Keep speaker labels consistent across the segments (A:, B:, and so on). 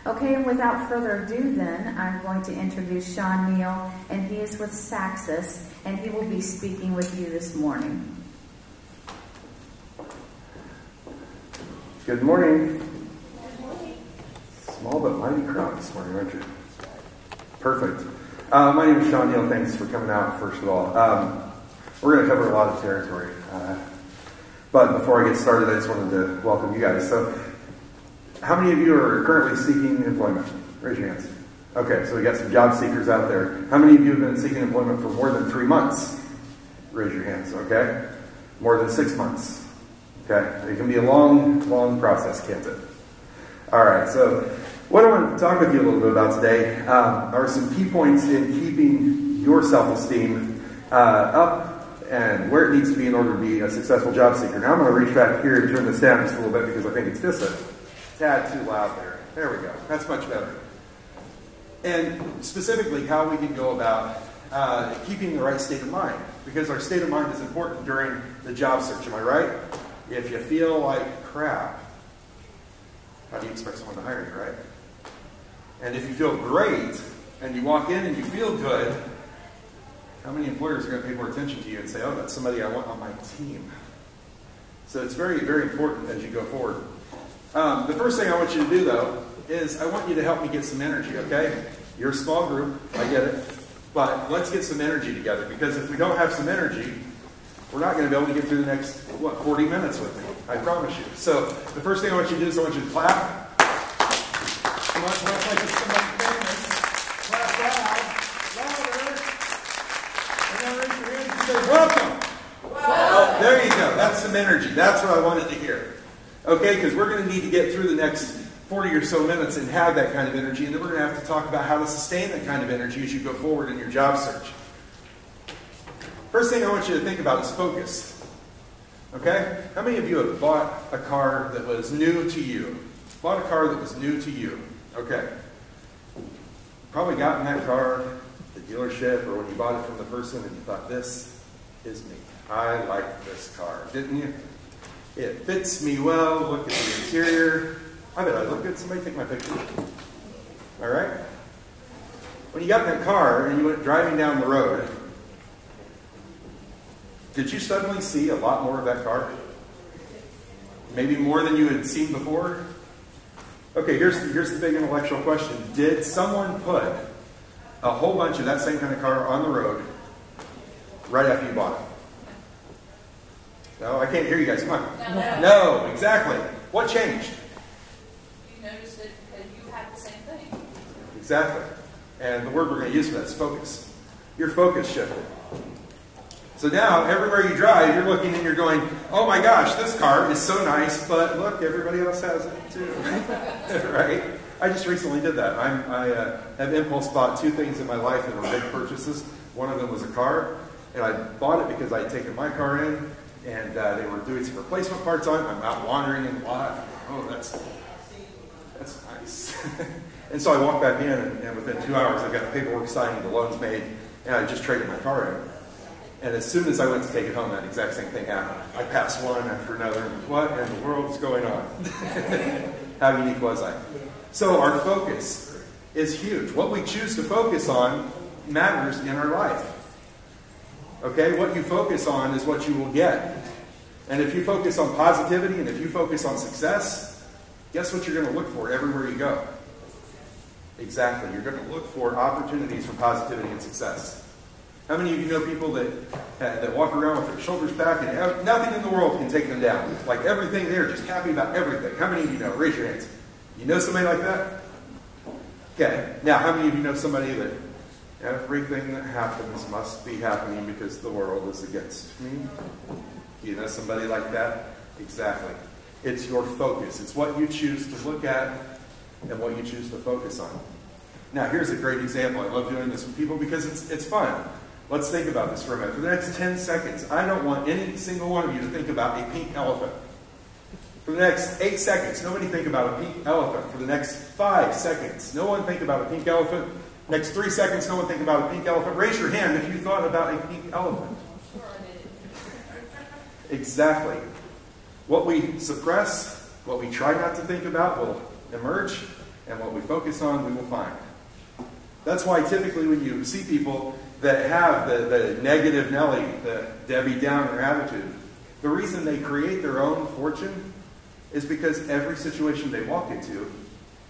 A: Okay, and without further ado then, I'm going to introduce Shawn Neal, and he is with Saxis, and he will be speaking with you this morning.
B: Good morning. Small but mighty crowd this morning, aren't you? Perfect. My name is Shawn Neal. Thanks for coming out, first of all. We're going to cover a lot of territory. But before I get started, I just wanted to welcome you guys. So, how many of you are currently seeking employment? Raise your hands. Okay, so we got some job seekers out there. How many of you have been seeking employment for more than 3 months? Raise your hands, okay? More than 6 months. Okay, it can be a long, long process, can't it? All right, so what I want to talk with you a little bit about today are some key points in keeping your self-esteem up and where it needs to be in order to be a successful job seeker. Now I'm going to reach back here and turn this down just a little bit because I think it's just a tad too loud there. There we go. That's much better. And specifically how we can go about keeping the right state of mind, because our state of mind is important during the job search. Am I right? If you feel like crap, how do you expect someone to hire you, right? And if you feel great and you walk in and you feel good, how many employers are going to pay more attention to you and say, oh, that's somebody I want on my team? So it's very, very important as you go forward. The first thing I want you to do, though, is I want you to help me get some energy, okay? You're a small group, I get it, but let's get some energy together, because if we don't have some energy, we're not going to be able to get through the next, 40 minutes with me, I promise you. So the first thing I want you to do is I want you to clap. Come on, clap like it's somebody famous. Clap loud, louder. And then raise your hand and say, welcome. Well, there you go. That's some energy. That's what I wanted to hear. Okay, because we're going to need to get through the next 40 or so minutes and have that kind of energy, and then we're going to have to talk about how to sustain that kind of energy as you go forward in your job search. First thing I want you to think about is focus. Okay? How many of you have bought a car that was new to you? Bought a car that was new to you. Okay. Probably got in that car at the dealership or when you bought it from the person and you thought, this is me. I like this car. Didn't you? It fits me well. Look at the interior. I bet I look good. Somebody take my picture. All right? When you got in that car and you went driving down the road, did you suddenly see a lot more of that car? Maybe more than you had seen before? Okay, here's the big intellectual question. Did someone put a whole bunch of that same kind of car on the road right after you bought it? No, I can't hear you guys. Come on. No, exactly. What changed?
C: You noticed that you had the same thing.
B: Exactly. And the word we're going to use for that is focus. Your focus shifted. So now, everywhere you drive, you're looking and you're going, oh my gosh, this car is so nice, but look, everybody else has it too. Right? I just recently did that. I have impulse bought 2 things in my life that were big purchases. One of them was a car, and I bought it because I had taken my car in, and they were doing some replacement parts on it. I'm out wandering in the lot. Oh, that's nice. And so I walked back in, and within 2 hours, I got the paperwork signed, the loans made, and I just traded my car in. And as soon as I went to take it home, that exact same thing happened. I passed one after another. What in the world is going on? How unique was I? So our focus is huge. What we choose to focus on matters in our life. Okay? What you focus on is what you will get. And if you focus on positivity and if you focus on success, guess what you're going to look for everywhere you go? Exactly. You're going to look for opportunities for positivity and success. How many of you know people that walk around with their shoulders back and nothing in the world can take them down? Like everything, they're just happy about everything. How many of you know? Raise your hands. You know somebody like that? Okay. Now, how many of you know somebody that everything that happens must be happening because the world is against me? Do you know somebody like that? Exactly. It's your focus. It's what you choose to look at and what you choose to focus on. Now, here's a great example. I love doing this with people because it's fun. Let's think about this for a minute. For the next 10 seconds, I don't want any single one of you to think about a pink elephant. For the next 8 seconds, nobody think about a pink elephant. For the next 5 seconds, no one think about a pink elephant. Next 3 seconds, no one think about a pink elephant. Raise your hand if you thought about a pink elephant. Exactly. What we suppress, what we try not to think about will emerge, And what we focus on, we will find. That's why typically when you see people that have the negative Nelly, the Debbie Downer attitude, the reason they create their own fortune is because every situation they walk into,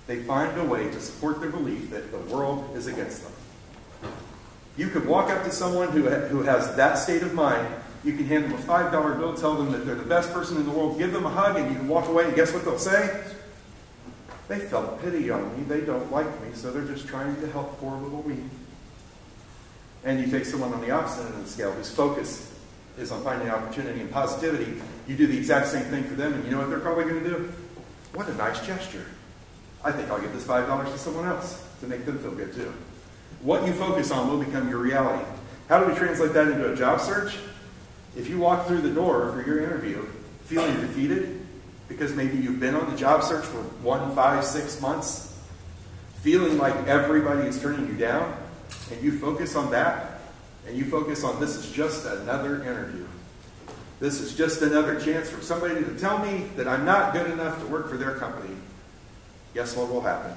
B: they find a way to support their belief that the world is against them. You could walk up to someone who has that state of mind. You can hand them a $5 bill, tell them that they're the best person in the world, give them a hug, and you can walk away, and guess what they'll say? They felt pity on me. They don't like me, so they're just trying to help poor little me. And you take someone on the opposite end of the scale whose focus is on finding opportunity and positivity. You do the exact same thing for them, and you know what they're probably going to do? What a nice gesture. I think I'll give this $5 to someone else to make them feel good too. What you focus on will become your reality. How do we translate that into a job search? If you walk through the door for your interview feeling defeated because maybe you've been on the job search for 1, 5, 6 months, feeling like everybody is turning you down, and you focus on that, and you focus on this is just another interview. This is just another chance for somebody to tell me that I'm not good enough to work for their company. Guess what will happen?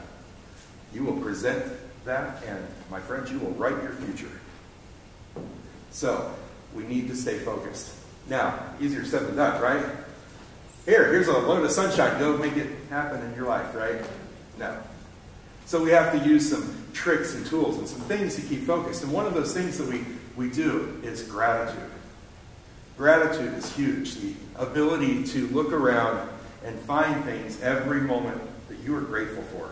B: You will present that, and my friends, you will write your future. So, we need to stay focused. Now, easier said than done, right? Here's a load of sunshine. Go make it happen in your life, right? No. So we have to use some tricks and tools and some things to keep focused. And one of those things that we do is gratitude. Gratitude is huge. The ability to look around and find things every moment that you are grateful for.